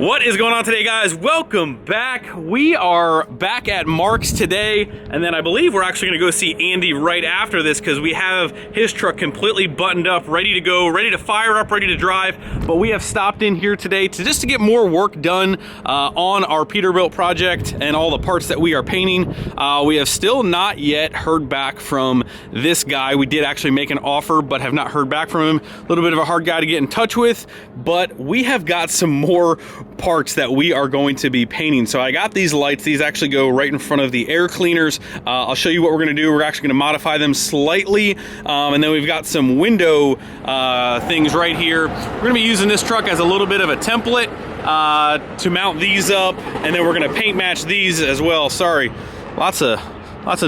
What is going on today, guys? Welcome back. We are back at Mark's today, and then I believe we're actually gonna go see Andy right after this because we have his truck completely buttoned up, ready to go, ready to fire up, ready to drive. But we have stopped in here today just to get more work done on our Peterbilt project and all the parts that we are painting. We have still not yet heard back from this guy. We did actually make an offer, but have not heard back from him. A little bit of a hard guy to get in touch with, but we have got some more parts that we are going to be painting. So I got these lights. These actually go right in front of the air cleaners. I'll show you what we're going to do. We're actually going to modify them slightly, and then we've got some window things right here. We're going to be using this truck as a little bit of a template to mount these up, and then we're going to paint match these as well. Sorry, lots of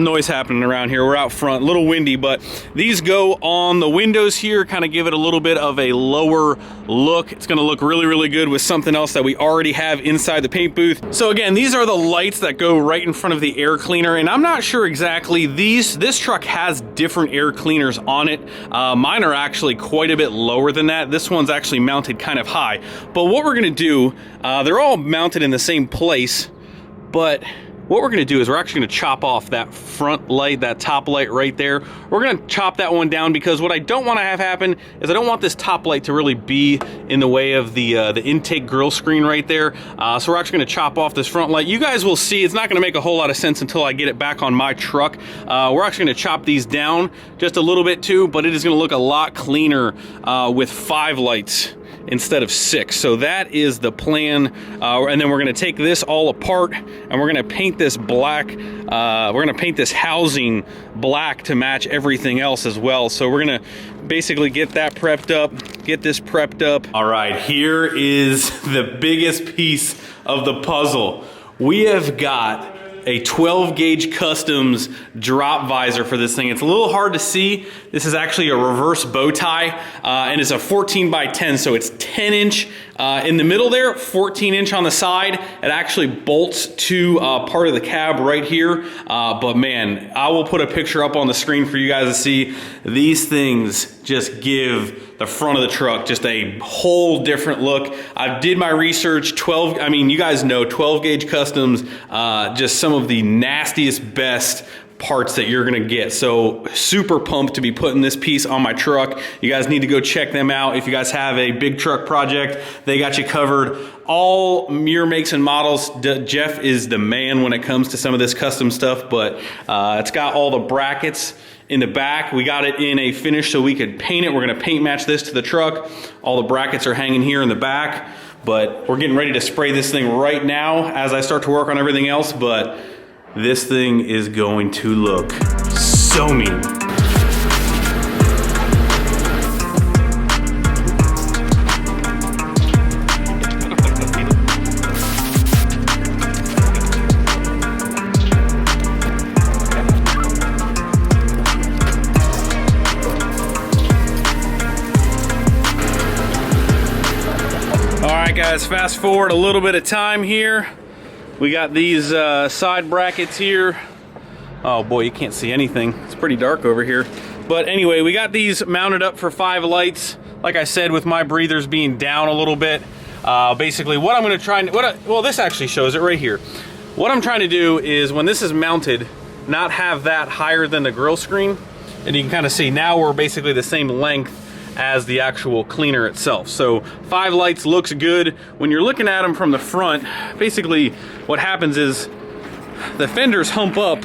noise happening around here. We're out front, a little windy, but these go on the windows here, kind of give it a little bit of a lower look. It's gonna look really, really good with something else that we already have inside the paint booth. So again, these are the lights that go right in front of the air cleaner, and I'm not sure exactly, this truck has different air cleaners on it. Mine are actually quite a bit lower than that. This one's actually mounted kind of high. But what we're gonna do, they're all mounted in the same place, but what we're gonna do is we're actually gonna chop off that front light, that top light right there. We're gonna chop that one down because what I don't wanna have happen is I don't want this top light to really be in the way of the intake grill screen right there. So we're actually gonna chop off this front light. You guys will see, it's not gonna make a whole lot of sense until I get it back on my truck. We're actually gonna chop these down just a little bit too, but it is gonna look a lot cleaner with 5 lights instead of 6. So that is the plan. And then we're gonna take this all apart and we're gonna paint this black. We're gonna paint this housing black to match everything else as well. So we're gonna basically get that prepped up, get this prepped up. All right, here is the biggest piece of the puzzle. We have got a 12 gauge customs drop visor for this thing. It's a little hard to see. This is actually a reverse bow tie, and it's a 14 by 10, so it's 10 inch in the middle there, 14 inch on the side. It actually bolts to part of the cab right here, but man, I will put a picture up on the screen for you guys to see. These things just give the front of the truck just a whole different look. I did my research. You guys know 12 gauge customs, just some of the nastiest, best parts that you're gonna get. So super pumped to be putting this piece on my truck. You guys need to go check them out. If you guys have a big truck project, they got you covered. All mirror makes and models. Jeff is the man when it comes to some of this custom stuff, but it's got all the brackets in the back. We got it in a finish so we could paint it. We're gonna paint match this to the truck. All the brackets are hanging here in the back, but we're getting ready to spray this thing right now as I start to work on everything else, but this thing is going to look so mean. Guys, fast forward a little bit of time here. We got these side brackets here. Oh boy, you can't see anything. It's pretty dark over here. But anyway, we got these mounted up for 5 lights. Like I said, with my breathers being down a little bit. Basically, what I'm gonna try and, well, this actually shows it right here. What I'm trying to do is when this is mounted, not have that higher than the grill screen. And you can kind of see now we're basically the same length as the actual cleaner itself. So 5 lights looks good. When you're looking at them from the front, basically what happens is the fenders hump up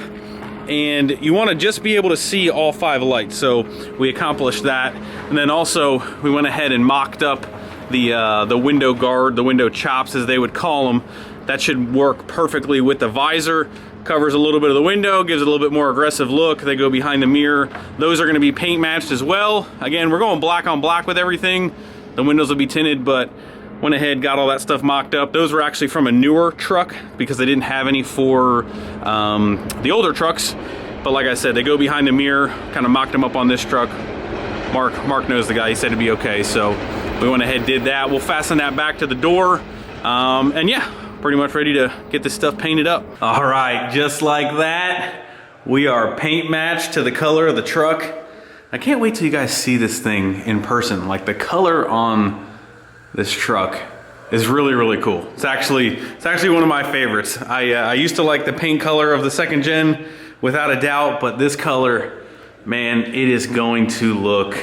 and you want to just be able to see all 5 lights. So we accomplished that. And then also we went ahead and mocked up the window guard, the window chops as they would call them. That should work perfectly with the visor. Covers a little bit of the window, gives it a little bit more aggressive look. They go behind the mirror. Those are gonna be paint matched as well. Again, we're going black on black with everything. The windows will be tinted, but went ahead, got all that stuff mocked up. Those were actually from a newer truck because they didn't have any for the older trucks. But like I said, they go behind the mirror, kind of mocked them up on this truck. Mark knows the guy, he said it'd be okay. So we went ahead, did that. We'll fasten that back to the door. And yeah, pretty much ready to get this stuff painted up. All right, just like that, we are paint matched to the color of the truck. I can't wait till you guys see this thing in person. Like the color on this truck is really, really cool. It's actually one of my favorites. I used to like the paint color of the second gen, without a doubt, but this color, man, it is going to look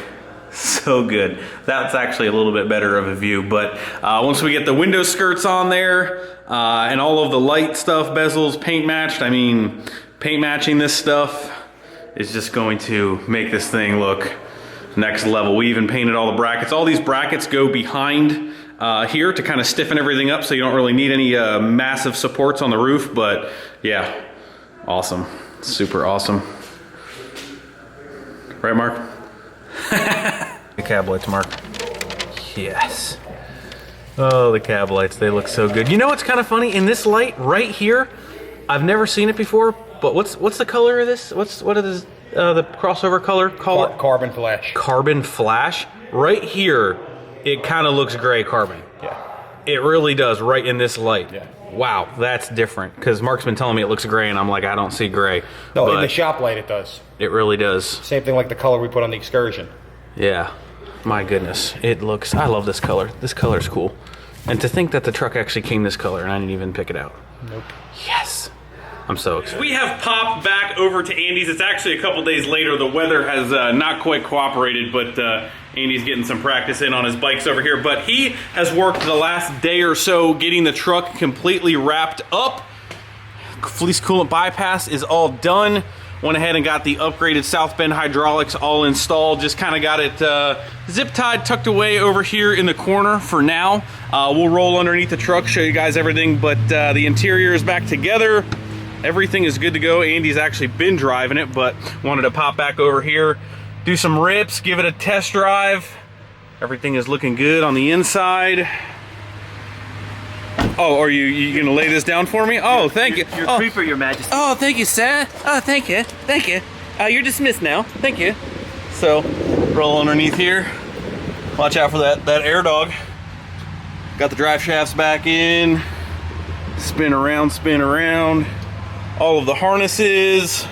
so good. That's actually a little bit better of a view, but once we get the window skirts on there and all of the light stuff, bezels, paint matched, I mean, paint matching this stuff is just going to make this thing look next level. We even painted all the brackets. All these brackets go behind here to kind of stiffen everything up, so you don't really need any massive supports on the roof, but yeah, awesome. Super awesome. Right, Mark? The cab lights, Mark. Yes. Oh, the cab lights, they look so good. You know what's kind of funny? In this light right here, I've never seen it before, but what's the color of this? What is the crossover color called? Carbon flash. Carbon flash. Right here, it kind of looks gray carbon. Yeah. It really does right in this light. Yeah. Wow, that's different, because Mark's been telling me it looks gray, and I'm like, I don't see gray. No, in the shop light it does. It really does. Same thing like the color we put on the Excursion. Yeah, my goodness, it looks, I love this color. This color's cool. And to think that the truck actually came this color and I didn't even pick it out. Nope. Yes. I'm so excited. We have popped back over to Andy's. It's actually a couple days later. The weather has not quite cooperated, but Andy's getting some practice in on his bikes over here. But he has worked the last day or so getting the truck completely wrapped up. Fleece coolant bypass is all done. Went ahead and got the upgraded South Bend hydraulics all installed. Just kind of got it zip tied, tucked away over here in the corner for now. We'll roll underneath the truck, show you guys everything, but the interior is back together. Everything is good to go. Andy's actually been driving it, but wanted to pop back over here, do some rips, give it a test drive. Everything is looking good on the inside. Oh, are you gonna lay this down for me? Oh, thank you. Your creeper, Your Majesty. Oh, thank you, sir. Oh, thank you. Thank you. You're dismissed now. Thank you. So, roll underneath here. Watch out for that air dog. Got the drive shafts back in. Spin around, spin around. All of the harnesses.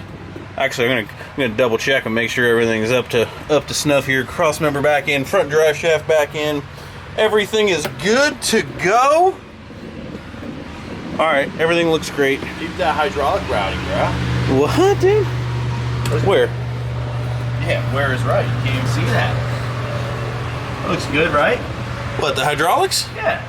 Actually, I'm gonna double check and make sure everything's up to snuff here. Cross member back in, front drive shaft back in. Everything is good to go. All right, everything looks great. Keep that hydraulic routing, bro. What, dude? Where? Yeah, where is right? You can't even see that. That looks good, right? What, the hydraulics? Yeah.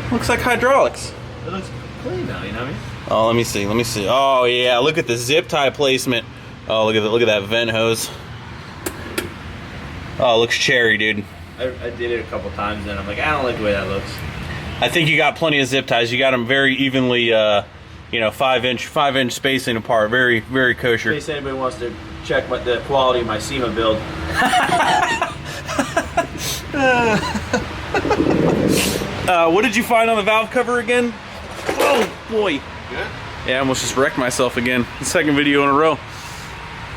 Looks like hydraulics. It looks clean now, you know what I mean? Oh, let me see. Let me see. Oh yeah, look at the zip tie placement. Oh, look at that vent hose. Oh, it looks cherry, dude. I did it a couple times, and I'm like, I don't like the way that looks. I think you got plenty of zip ties. You got them very evenly, you know, 5-inch spacing apart. Very, very kosher. In case anybody wants to check the quality of my SEMA build. What did you find on the valve cover again? Oh boy. Good. Yeah, I almost just wrecked myself again. The second video in a row.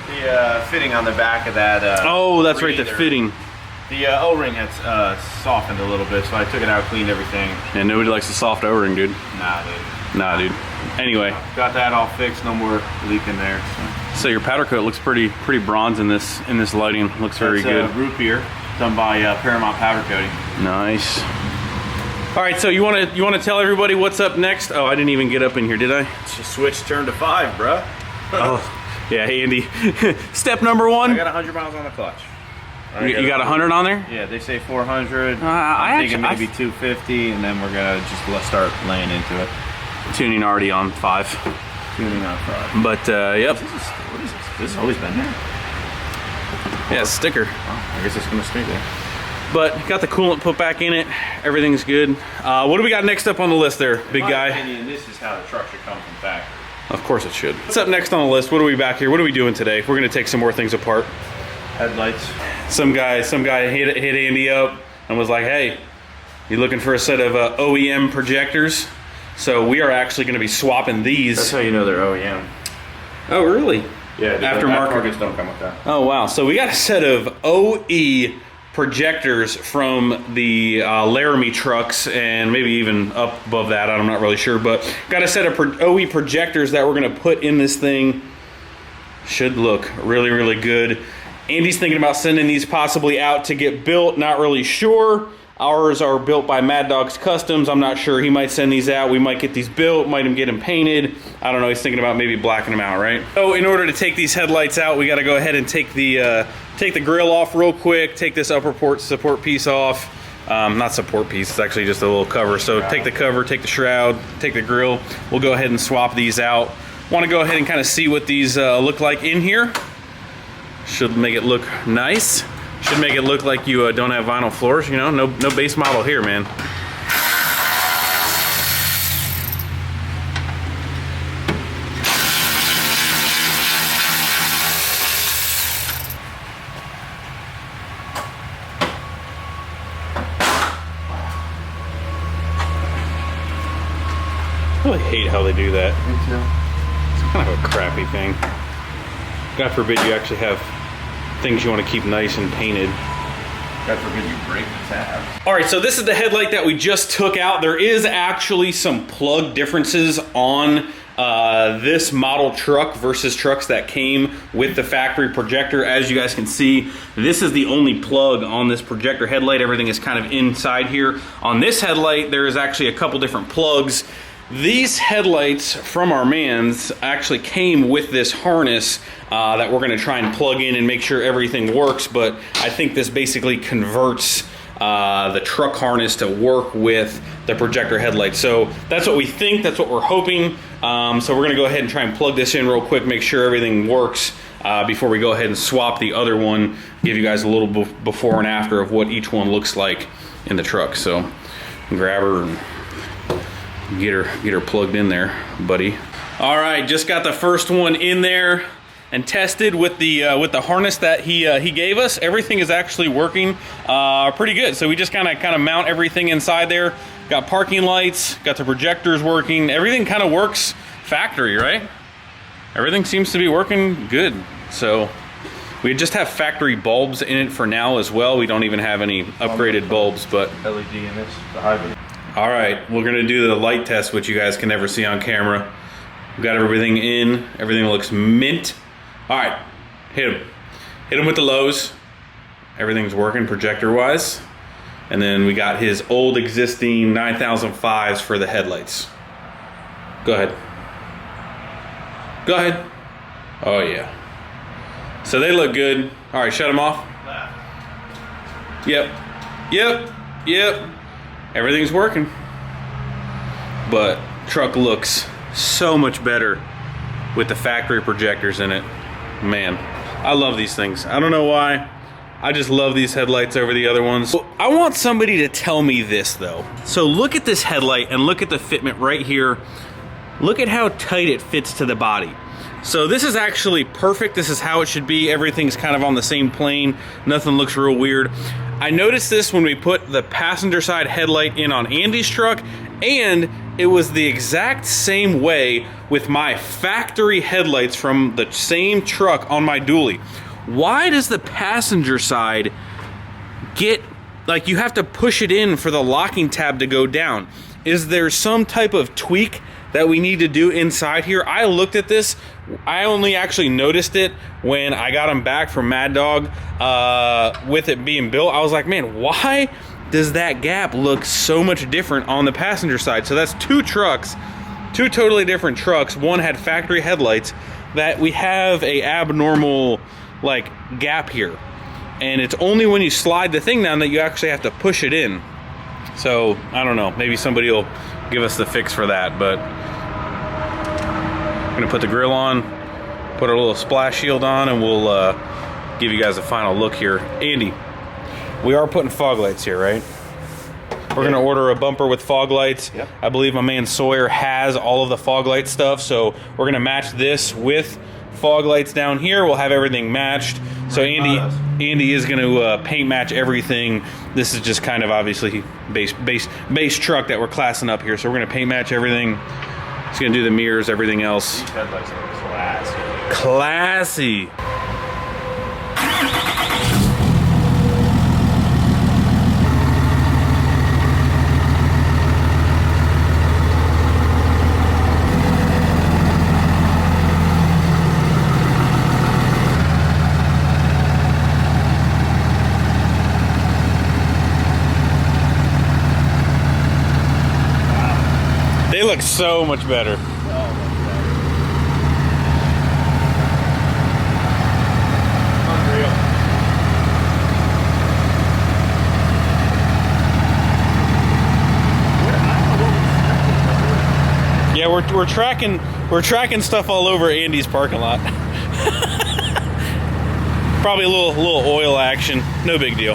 The fitting on the back of that. Oh, that's right, the fitting. The O-ring had softened a little bit, so I took it out, cleaned everything. Yeah, nobody likes the soft O-ring, dude. Nah, dude. Nah, dude. Anyway. Got that all fixed, no more leaking there. So your powder coat looks pretty bronze in this lighting. Looks very good. Root beer done by Paramount Powder Coating. Nice. All right, so you want to tell everybody what's up next? Oh, I didn't even get up in here, did I? Just switch turn to 5, bruh. Oh, yeah, Andy. Step number 1. I got 100 miles on the clutch. You got 100 on there? Yeah, they say 400. I'm thinking maybe 250, and then we're gonna just start laying into it. Tuning already on 5. Tuning on 5. But yep. What is this? This has always been there. Yeah, sticker. Oh, I guess it's gonna stay there. But got the coolant put back in it. Everything's good. What do we got next up on the list there, big guy? In my opinion, this is how the truck should come from factory. Of course it should. What's up next on the list? What are we back here? What are we doing today? We're gonna take some more things apart. Headlights. Some guy hit Andy up and was like, "Hey, you looking for a set of OEM projectors?" So we are actually going to be swapping these. That's how you know they're OEM. Oh, really? Yeah. Aftermarket don't come with that. Oh wow! So we got a set of OE projectors from the Laramie trucks, and maybe even up above that. I'm not really sure, but got a set of OE projectors that we're going to put in this thing. Should look really, really good. Andy's thinking about sending these possibly out to get built. Not really sure. Ours are built by Mad Dog's Customs. I'm not sure. He might send these out. We might get these built, might even get them painted. I don't know. He's thinking about maybe blacking them out, right? So in order to take these headlights out, we got to go ahead and take the grill off real quick. Take this upper support piece off. Not support piece, it's actually just a little cover. So take the cover, take the shroud, take the grill. We'll go ahead and swap these out. Want to go ahead and kind of see what these look like in here. Should make it look nice. Should make it look like you don't have vinyl floors, you know, no base model here, man. I really hate how they do that. Me too. It's kind of a crappy thing. God forbid you actually have things you want to keep nice and painted. God forbid you break the tab. All right, so this is the headlight that we just took out. There is actually some plug differences on this model truck versus trucks that came with the factory projector. As you guys can see, this is the only plug on this projector headlight. Everything is kind of inside here. On this headlight, there is actually a couple different plugs. These headlights from our mans actually came with this harness that we're gonna try and plug in and make sure everything works, but I think this basically converts the truck harness to work with the projector headlight. So that's what we think, that's what we're hoping. So we're gonna go ahead and try and plug this in real quick, make sure everything works before we go ahead and swap the other one, give you guys a little before and after of what each one looks like in the truck. So grab her and get her plugged in there, buddy. All right, just got the first one in there and tested with the harness that he gave us. Everything is actually working pretty good. So we just kind of mount everything inside there. Got parking lights, got the projectors working. Everything kind of works factory, right? Everything seems to be working good. So we just have factory bulbs in it for now as well. We don't even have any upgraded bulbs, but LED in this, the hybrid. all right, we're gonna do the light test, which you guys can never see on camera. We've got everything in, everything looks mint. All right, hit him. Hit him with the lows. Everything's working projector-wise. And then we got his old existing 9005s for the headlights. Go ahead. Go ahead. Oh yeah. So they look good. All right, shut them off. Yep, yep, yep. Everything's working. But truck looks so much better with the factory projectors in it. Man, I love these things. I don't know why. I just love these headlights over the other ones. So I want somebody to tell me this though. So look at this headlight and look at the fitment right here. Look at how tight it fits to the body. So this is actually perfect. This is how it should be. Everything's kind of on the same plane. Nothing looks real weird. I noticed this when we put the passenger side headlight in on Andy's truck, and it was the exact same way with my factory headlights from the same truck on my dually. Why does the passenger side get, like, you have to push it in for the locking tab to go down? Is there some type of tweak that we need to do inside here? I looked at this. I only actually noticed it when I got them back from Mad Dog with it being built. I was like, man, why does that gap look so much different on the passenger side? So that's two trucks, two totally different trucks. One had factory headlights that we have a abnormal like gap here. And it's only when you slide the thing down that you actually have to push it in. So I don't know, maybe somebody will give us the fix for that, but I'm gonna put the grill on, put a little splash shield on, and we'll give you guys a final look here. Andy, we are putting fog lights here, right? We're gonna order a bumper with fog lights. Yep. I believe my man Sawyer has all of the fog light stuff, so we're gonna match this with fog lights down here. We'll have everything matched. So Andy is gonna paint match everything. This is just kind of obviously base truck that we're classing up here. So we're gonna paint match everything. He's gonna do the mirrors, everything else. These headlights are classy. Classy. They look so much better. Yeah, we're tracking stuff all over Andy's parking lot. Probably a little oil action, no big deal.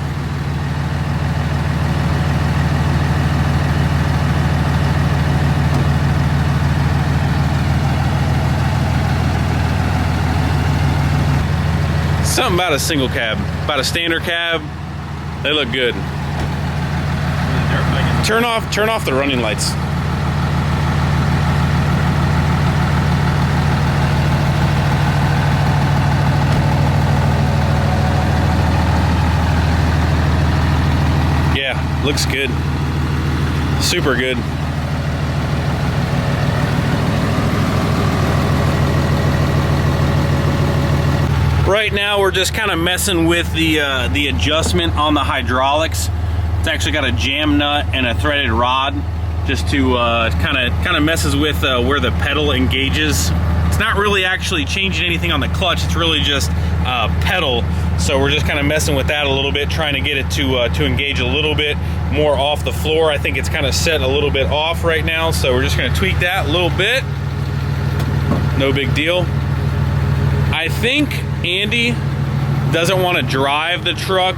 Something about a single cab, about a standard cab, they look good. Turn off the running lights. Yeah, looks good. Super good. Right now we're just kind of messing with the adjustment on the hydraulics. It's actually got a jam nut and a threaded rod, just to kind of messes with where the pedal engages. It's not really actually changing anything on the clutch. It's really just pedal. So we're just kind of messing with that a little bit, trying to get it to engage a little bit more off the floor. I think it's kind of set a little bit off right now, so we're just going to tweak that a little bit. No big deal. I think Andy doesn't want to drive the truck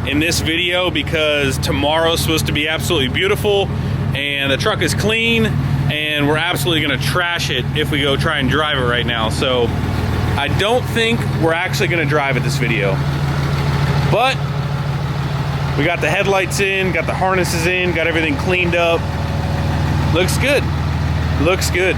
in this video because tomorrow's supposed to be absolutely beautiful and the truck is clean, and we're absolutely going to trash it if we go try and drive it right now. So I don't think we're actually going to drive it this video, but we got the headlights in, got the harnesses in, got everything cleaned up. Looks good. Looks good.